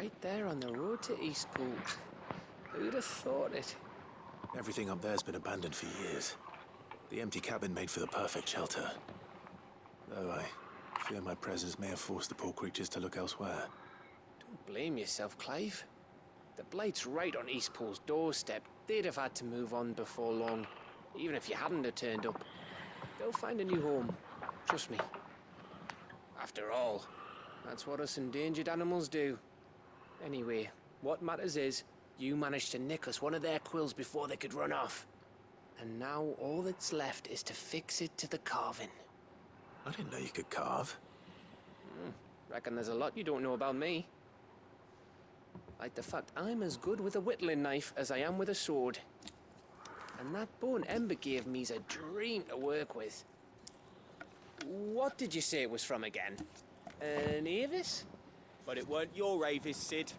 Right there on the road to Eastpool. Who'd have thought it? Everything up there's been abandoned for years. The empty cabin made for the perfect shelter. Though I fear my presence may have forced the poor creatures to look elsewhere. Don't blame yourself, Clive. The Blight's right on Eastpool's doorstep. They'd have had to move on before long, even if you hadn't have turned up. They'll find a new home. Trust me. After all, that's what us endangered animals do. Anyway, what matters is, you managed to nick us one of their quills before they could run off. And now all that's left is to fix it to the carving. I didn't know you could carve. Reckon there's a lot you don't know about me. Like the fact I'm as good with a whittling knife as I am with a sword. And that bone Ember gave me's a dream to work with. What did you say it was from again? An Avis? But it weren't your Avis, Sid.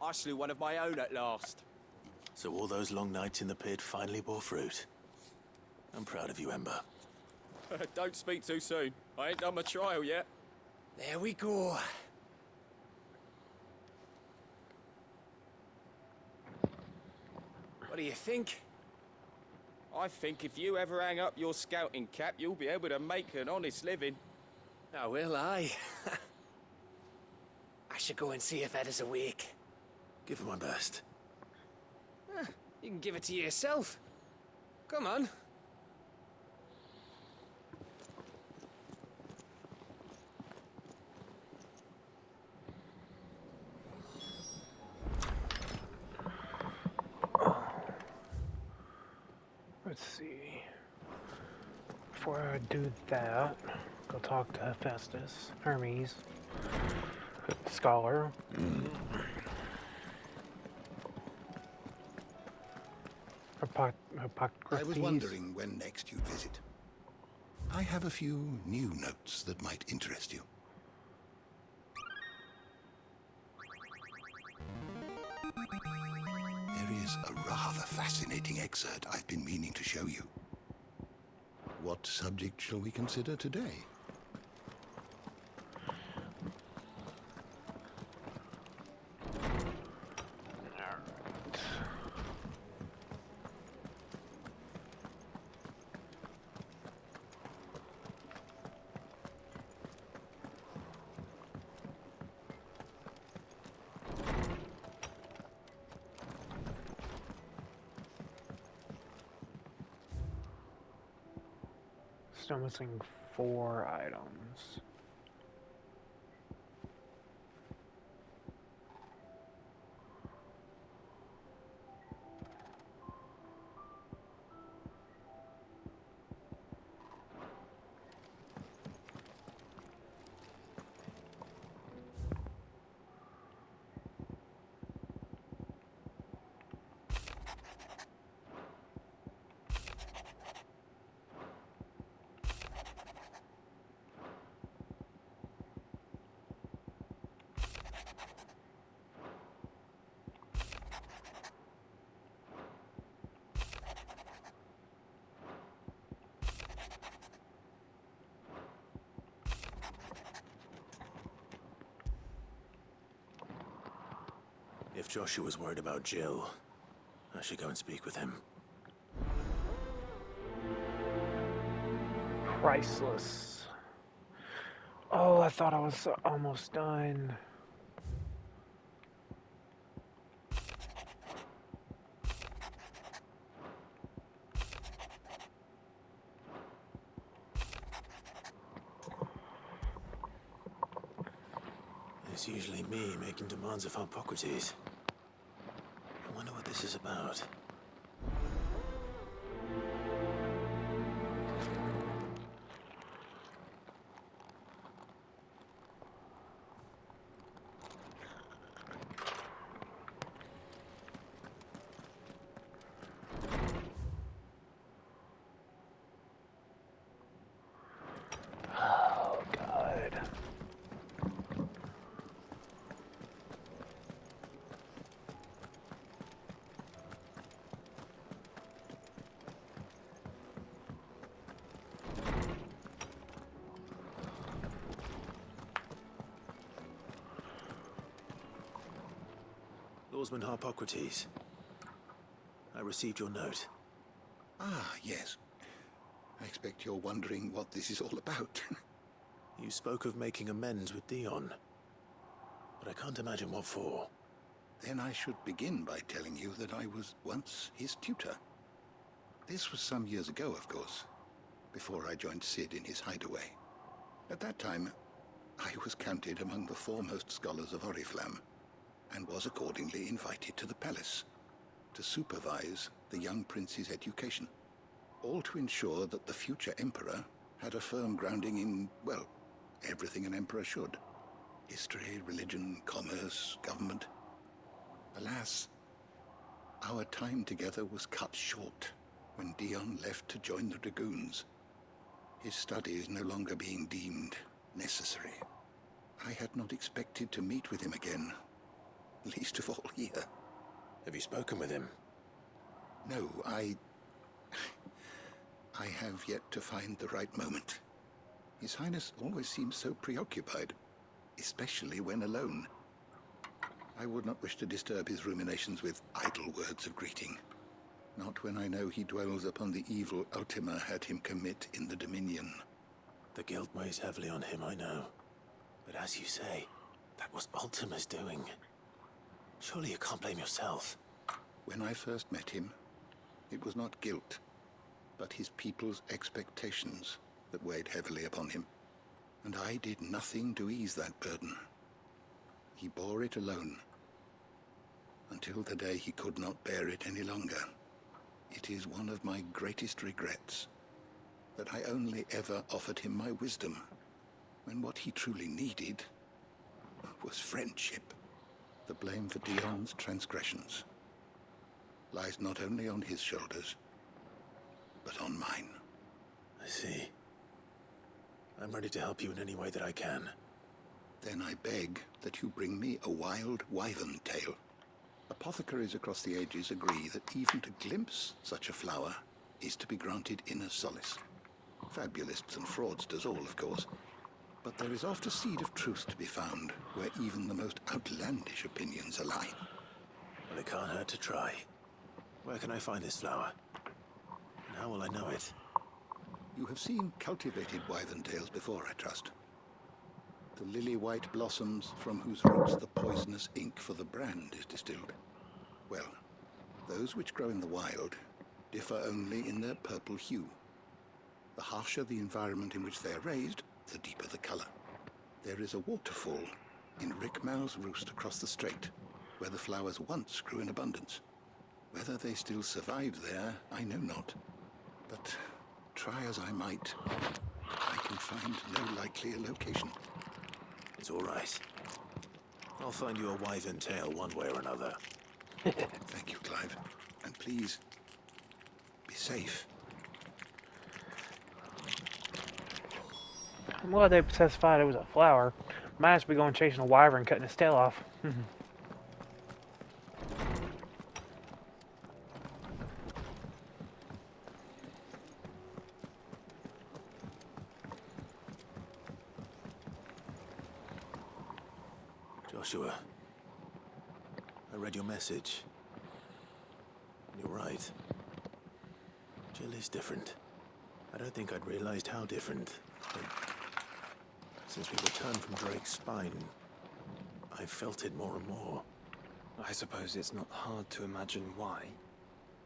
I slew one of my own at last. So all those long nights in the pit finally bore fruit. I'm proud of you, Ember. Don't speak too soon. I ain't done my trial yet. There we go. What do you think? I think if you ever hang up your scouting cap, you'll be able to make an honest living. Oh, will I? I should go and see if Ed is awake. Give it my best. You can give it to yourself. Come on. Let's see. Before I do that, go talk to Hermes, Scholar. I was wondering when next you'd visit. I have a few new notes that might interest you. There is a rather fascinating excerpt I've been meaning to show you. What subject shall we consider today? Still missing 4 items. If Joshua's worried about Jill, I should go and speak with him. Priceless. Oh, I thought I was almost done. It's usually me making demands of Hippocrates. I wonder what this is about. Oh, God. Swordsman Harpocrates. I received your note. Ah, yes. I expect you're wondering what this is all about. You spoke of making amends with Dion, but I can't imagine what for. Then I should begin by telling you that I was once his tutor. This was some years ago, of course, before I joined Sid in his hideaway. At that time, I was counted among the foremost scholars of Oriflamme, and was accordingly invited to the palace to supervise the young prince's education, all to ensure that the future emperor had a firm grounding in, well, everything an emperor should. History, religion, commerce, government. Alas, our time together was cut short when Dion left to join the Dragoons, his studies no longer being deemed necessary. I had not expected to meet with him again, least of all here. Have you spoken with him? No, I have yet to find the right moment. His Highness always seems so preoccupied, especially when alone. I would not wish to disturb his ruminations with idle words of greeting, not when I know he dwells upon the evil Ultima had him commit in the Dominion. The guilt weighs heavily on him, I know. But as you say, that was Ultima's doing. Surely you can't blame yourself. When I first met him, it was not guilt, but his people's expectations that weighed heavily upon him. And I did nothing to ease that burden. He bore it alone, until the day he could not bear it any longer. It is one of my greatest regrets that I only ever offered him my wisdom, when what he truly needed was friendship. The blame for Dion's transgressions lies not only on his shoulders, but on mine. I see. I'm ready to help you in any way that I can. Then I beg that you bring me a wild wyvern tail. Apothecaries across the ages agree that even to glimpse such a flower is to be granted inner solace. Fabulists and fraudsters all, of course. But there is oft a seed of truth to be found where even the most outlandish opinions align. Well, it can't hurt to try. Where can I find this flower? And how will I know it? You have seen cultivated wyvern tails before, I trust. The lily-white blossoms from whose roots the poisonous ink for the brand is distilled. Well, those which grow in the wild differ only in their purple hue. The harsher the environment in which they are raised, the deeper the color. There is a waterfall in Rickmal's roost across the strait, where the flowers once grew in abundance. Whether they still survive there, I know not. But try as I might, I can find no likelier location. It's all right. I'll find you a wyvern tail one way or another. Thank you, Clive. And please, be safe. I'm glad they specified it was a flower. Might as well be going chasing a wyvern and cutting his tail off. Joshua, I read your message. You're right. Jill is different. I don't think I'd realized how different, but since we returned from Drake's spine, I felt it more and more. I suppose it's not hard to imagine why.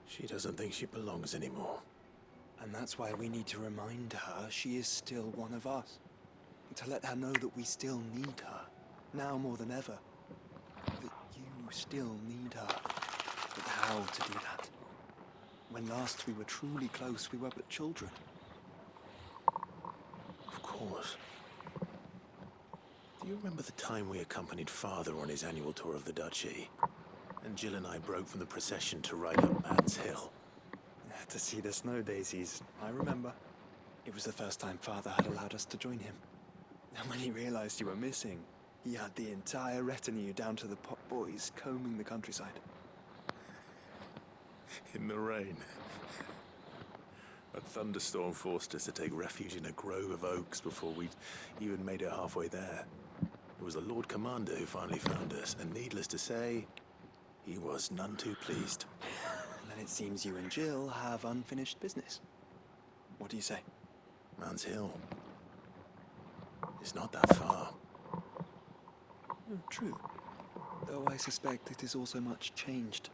She doesn't think she belongs anymore. And that's why we need to remind her she is still one of us. To let her know that we still need her, now more than ever. That you still need her. But how to do that? When last we were truly close, we were but children. Of course. Do you remember the time we accompanied Father on his annual tour of the Duchy? And Jill and I broke from the procession to ride up Man's Hill. To see the snow daisies, I remember. It was the first time Father had allowed us to join him. And when he realized you were missing, he had the entire retinue down to the pot boys combing the countryside. In the rain. A thunderstorm forced us to take refuge in a grove of oaks before we'd even made it halfway there. It was the Lord Commander who finally found us, and needless to say, He was none too pleased. Then it seems you and Jill have unfinished business. What do you say? Man's Hill. It's not that far. True. Though I suspect it is also much changed.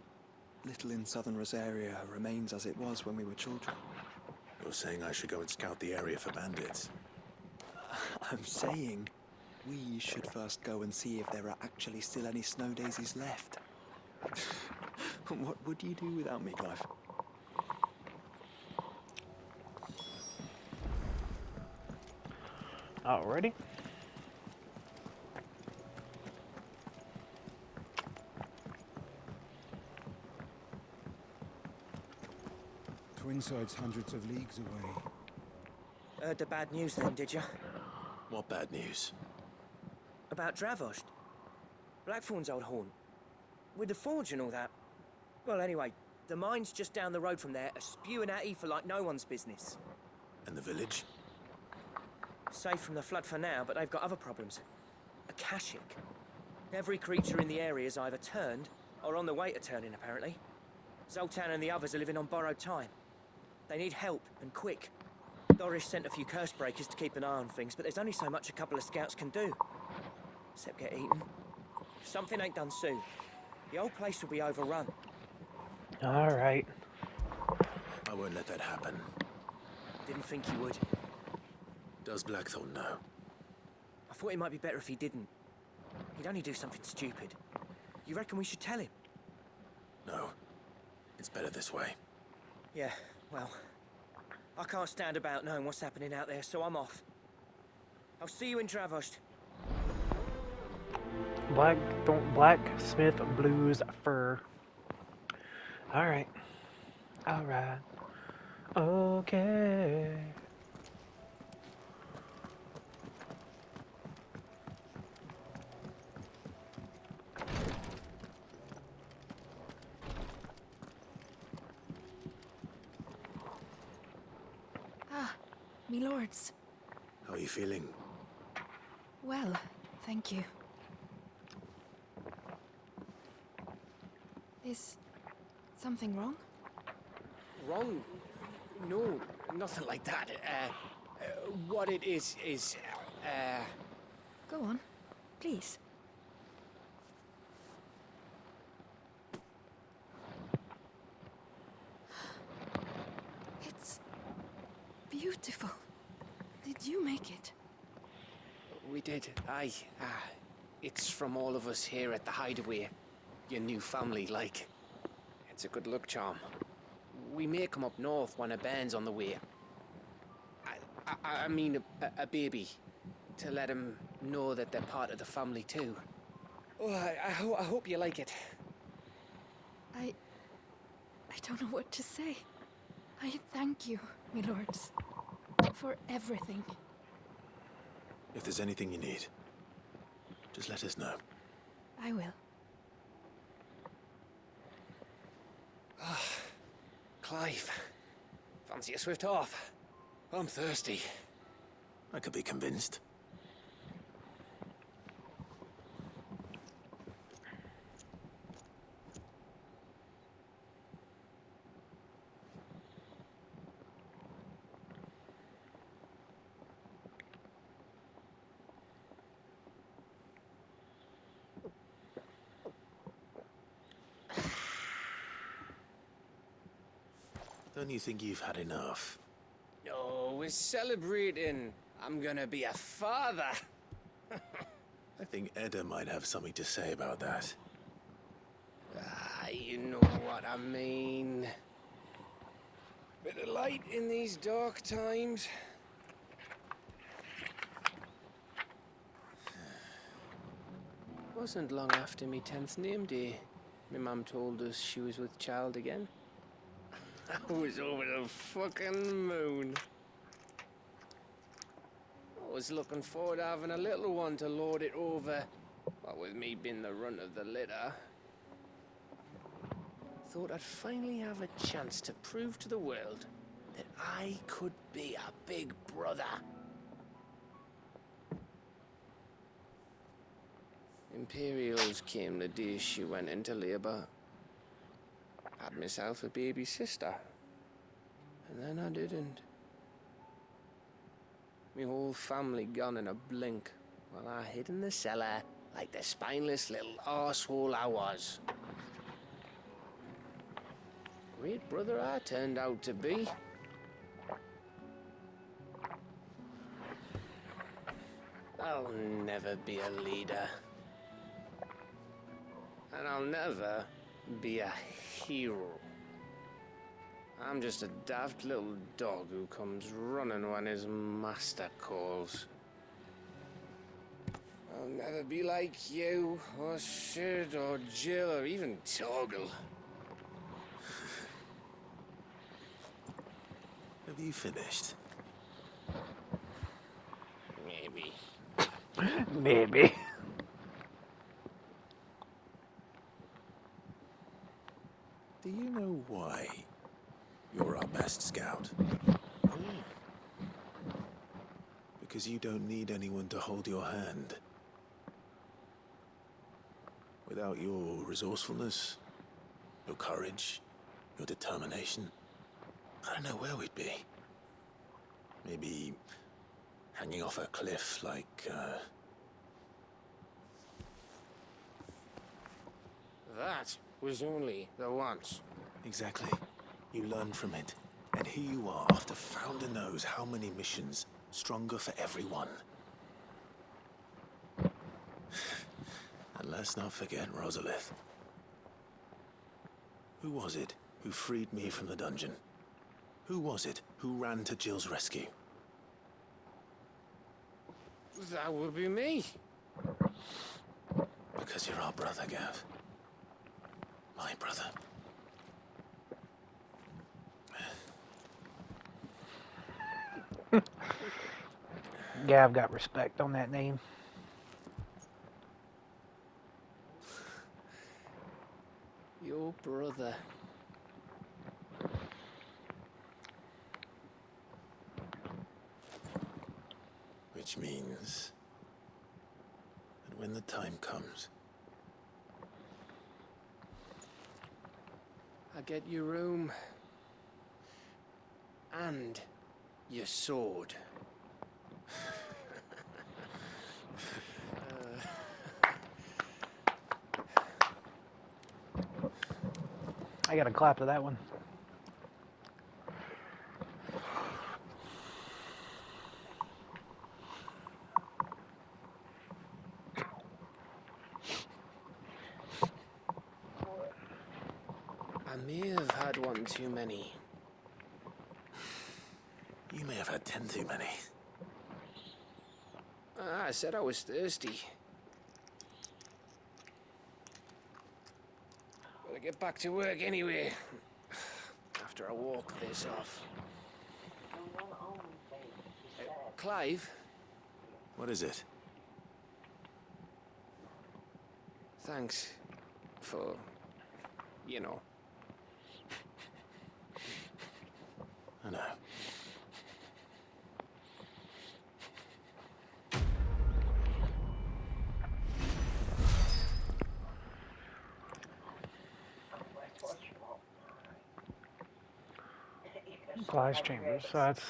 Little in southern Rosaria remains as it was when we were children. You're saying I should go and scout the area for bandits? I'm saying we should first go and see if there are actually still any snow daisies left. What would you do without me, Clive? Alrighty. Twinside's hundreds of leagues away. Heard the bad news then, did you? What bad news? About Dravost. Blackthorn's old haunt. With the forge and all that. Well, anyway, the mine's just down the road from there are spewing at Aoife like no one's business. And the village? Safe from the flood for now, but they've got other problems. Akashic. Every creature in the area is either turned or on the way to turning, apparently. Zoltan and the others are living on borrowed time. They need help, and quick. Doris sent a few curse breakers to keep an eye on things, but there's only so much a couple of scouts can do. Except get eaten. If something ain't done soon, the old place will be overrun. Alright. I won't let that happen. Didn't think you would. Does Blackthorn know? I thought it might be better if he didn't. He'd only do something stupid. You reckon we should tell him? No. It's better this way. Yeah, well, I can't stand about knowing what's happening out there, so I'm off. I'll see you in Dravost. Blacksmith Blues Fur. Alright. Alright. Okay. Ah, me lords. How are you feeling? Well, thank you. Is something wrong? Wrong? No, nothing like that. What it is, Go on, please. It's beautiful. Did you make it? we did, aye. It's from all of us here at the Hideaway. Your new family, like. It's a good luck charm. We may come up north when a band's on the way. I mean a baby. To let him know that they're part of the family too. Oh, I hope you like it. I don't know what to say. I thank you, my lords, for everything. If there's anything you need, just let us know. I will. Clive, fancy a swift off? I'm thirsty. I could be convinced. Don't you think you've had enough? No, we're celebrating. I'm gonna be a father. I think Edda might have something to say about that. You know what I mean. Bit of light in these dark times. Wasn't long after me 10th name day. My mum told us she was with child again. I was over the fucking moon. I was looking forward to having a little one to lord it over. What with me being the runt of the litter. Thought I'd finally have a chance to prove to the world that I could be a big brother. Imperials came the day she went into labour. had myself a baby sister. And then I didn't. My whole family gone in a blink, while I hid in the cellar like the spineless little arsehole I was. Great brother I turned out to be. I'll never be a leader. And I'll never be a hero. I'm just a daft little dog who comes running when his master calls. I'll never be like you, or Sid, or Jill, or even Torgal. Have you finished? Maybe. Maybe. Do you know why you're our best scout? Because you don't need anyone to hold your hand. Without your resourcefulness, your courage, your determination, I don't know where we'd be. Maybe hanging off a cliff like, That was only the once. Exactly. You learn from it. And here you are, after Founder knows how many missions, stronger for everyone. And let's not forget Rosalith. Who was it who freed me from the dungeon? Who was it who ran to Jill's rescue? That would be me. Because you're our brother, Gav. My brother. Gav got respect on that name. Your brother. Which means that when the time comes, I get your room. And your sword. I got a clap to that one. I may have had one too many. you may have had 10 too many. I said I was thirsty. Better get back to work anyway. After I walk this off. Clive? What is it? Thanks for, you know. I know. Glass chambers. So that's.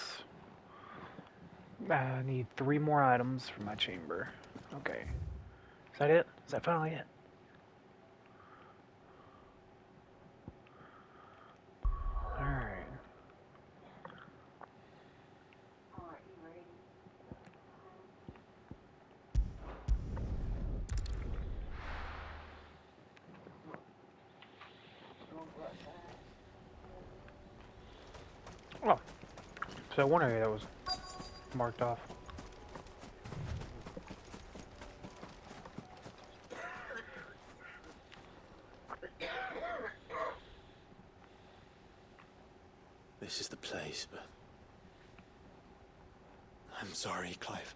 I need 3 more items for my chamber. Okay. Is that it? Is that finally it? Alright. Oh. So one area that was marked off. This is the place, but I'm sorry, Clive.